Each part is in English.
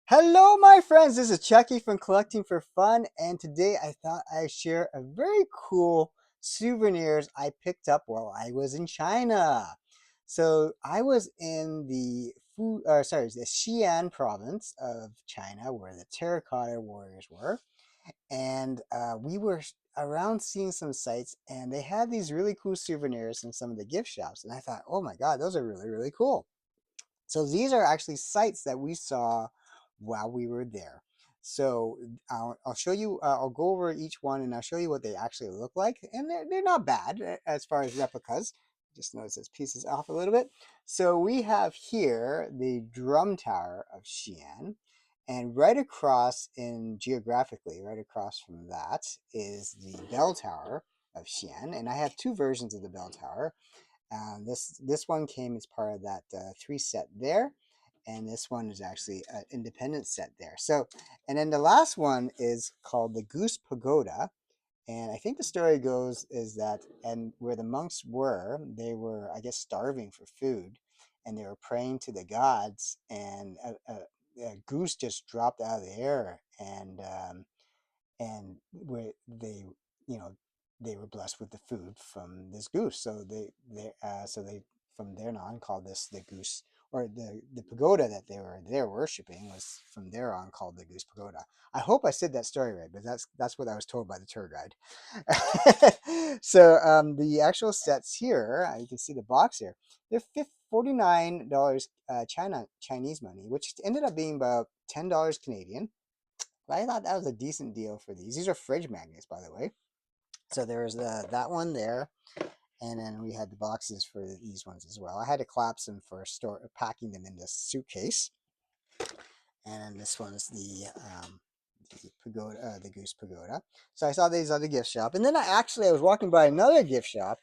Hello, my friends. This is Chucky from Collecting for Fun, and today I thought I'd share a very cool souvenirs I picked up while I was in China. So I was in the Xi'an province of China, where the terracotta warriors were, and we were around seeing some sites, and they had these really cool souvenirs in some of the gift shops, and I thought, oh my God, those are really, really cool. So these are actually sites that we saw while we were there. So I'll show you, I'll go over each one and I'll show you what they actually look like. And they're not bad as far as replicas. Just notice this pieces off a little bit. So we have here the drum tower of Xi'an. And right across in geographically, right across from that is the bell tower of Xi'an. And I have two versions of the bell tower. This one came as part of that three set there, and this one is actually an independent set there. So, and then the last one is called the Goose Pagoda, and I think the story goes is that and where the monks were, they were I guess starving for food, and they were praying to the gods, and a goose just dropped out of the air, and where they you know they were blessed with the food from this goose, so they from there on called this the goose, or the pagoda that they were there worshiping was from there on called the Goose Pagoda. I hope I said that story right, but that's what I was told by the tour guide. So the actual sets here, you can see the box here, they're $49 Chinese money, which ended up being about $10 Canadian. I thought that was a decent deal for these. These are fridge magnets, by the way. So there was that one there, and then we had the boxes for these ones as well. I had to collapse them for packing them in this suitcase. And then this one is the pagoda, the Goose Pagoda. So I saw these other gift shop, and then I was walking by another gift shop,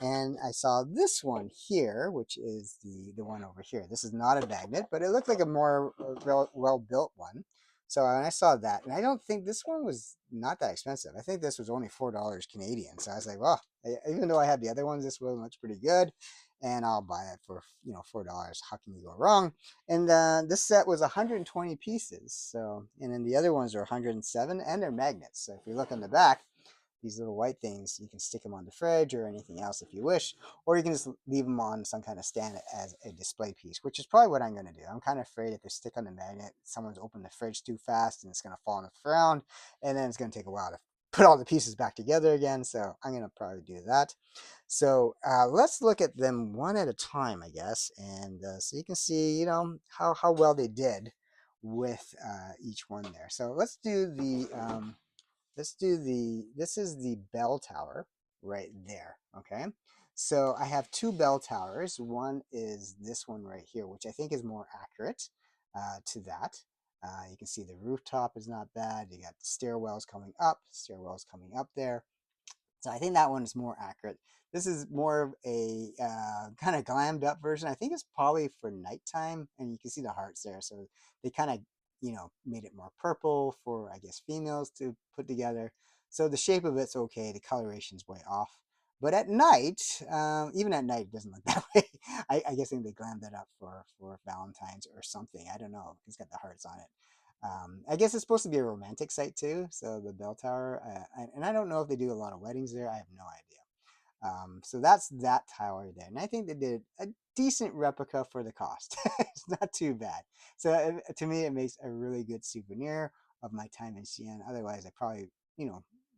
and I saw this one here, which is the one over here. This is not a magnet, but it looked like a more well built one. So when I saw that, and I don't think this one was not that expensive. I think this was only $4 Canadian. So I was like, well, even though I have the other ones, this one looks pretty good, and I'll buy it for $4. How can you go wrong? And this set was 120 pieces. So, and then the other ones are 107, and they're magnets. So if you look on the back, these little white things, you can stick them on the fridge or anything else if you wish, or you can just leave them on some kind of stand as a display piece, which is probably what I'm going to do. I'm kind of afraid if they stick on the magnet, someone's opened the fridge too fast and it's going to fall on the ground, and then it's going to take a while to put all the pieces back together again. So I'm going to probably do that. So let's look at them one at a time, I guess, and so you can see, how well they did with each one there. So this is the bell tower right there. Okay. So I have two bell towers. One is this one right here, which I think is more accurate to that. You can see the rooftop is not bad. You got the stairwells coming up there. So I think that one is more accurate. This is more of a kind of glammed up version. I think it's probably for nighttime, and you can see the hearts there. So they kind of, made it more purple for, I guess, females to put together. So the shape of it's okay. The coloration's way off. But at night, even at night, it doesn't look that way. I guess they glammed that up for Valentine's or something. I don't know. It's got the hearts on it. I guess it's supposed to be a romantic site too. So the bell tower, and I don't know if they do a lot of weddings there. I have no idea. So that's that tower there, and I think they did a decent replica for the cost. It's not too bad. So to me, it makes a really good souvenir of my time in Xi'an. Otherwise, I probably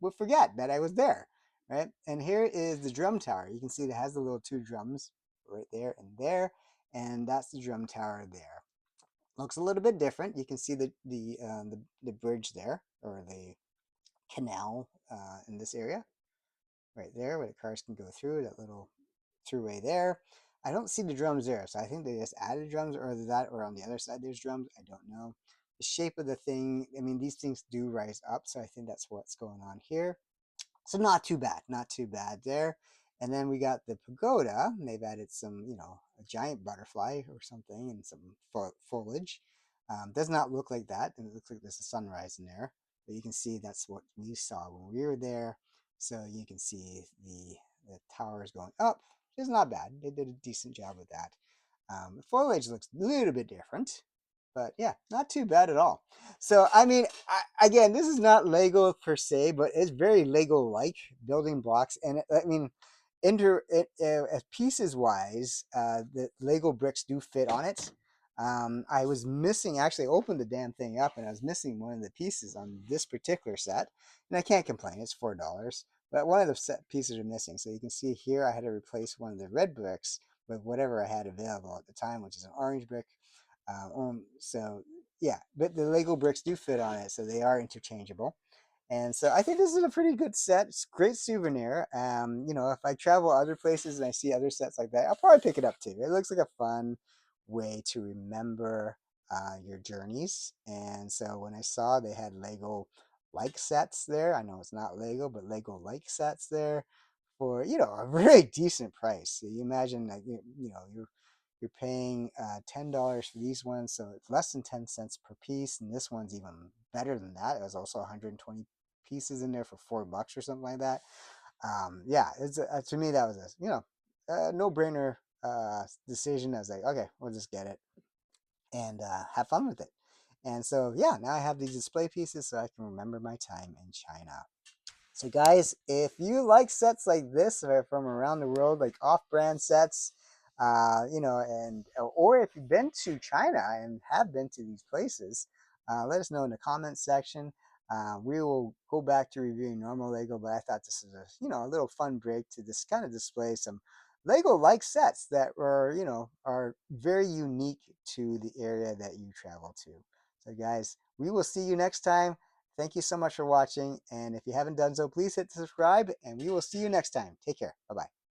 would forget that I was there, right? And here is the drum tower. You can see it has the little two drums right there, and that's the drum tower there. Looks a little bit different. You can see the bridge there, or the canal in this area right there where the cars can go through, that little throughway there. I don't see the drums there, so I think they just added drums, or that, or on the other side there's drums. I don't know. The shape of the thing, I mean, these things do rise up, so I think that's what's going on here. So not too bad, not too bad there. And then we got the pagoda, and they've added some, a giant butterfly or something, and some foliage. Does not look like that, and it looks like there's a sunrise in there. But you can see that's what we saw when we were there. So you can see the towers going up. It's not bad. They did a decent job with that. The foliage looks a little bit different. But yeah, not too bad at all. So I mean, again, this is not Lego per se, but it's very Lego-like building blocks, and I mean, as pieces wise, the Lego bricks do fit on it. I was missing, actually opened the damn thing up, and I was missing one of the pieces on this particular set, and I can't complain. It's $4, but one of the set pieces are missing. So you can see here, I had to replace one of the red bricks with whatever I had available at the time, which is an orange brick. So yeah, but the Lego bricks do fit on it, so they are interchangeable. And so I think this is a pretty good set. It's a great souvenir. If I travel other places and I see other sets like that, I'll probably pick it up too. It looks like a fun way to remember your journeys. And so when I saw they had Lego like sets there, I know it's not Lego, but Lego like sets there for a very decent price. So you imagine like you're paying $10 for these ones, so it's less than 10 cents per piece, and this one's even better than that. It was also 120 pieces in there for $4 or something like that. Yeah, to me that was a no-brainer decision. I was like, okay, we'll just get it and have fun with it. And so yeah, now I have these display pieces so I can remember my time in China. So guys, if you like sets like this from around the world, like off-brand sets, or if you've been to China and have been to these places, let us know in the comments section. We will go back to reviewing normal Lego, but I thought this is a little fun break to just kind of display some Lego-like sets that are very unique to the area that you travel to. So guys, we will see you next time. Thank you so much for watching. And if you haven't done so, please hit subscribe and we will see you next time. Take care. Bye bye.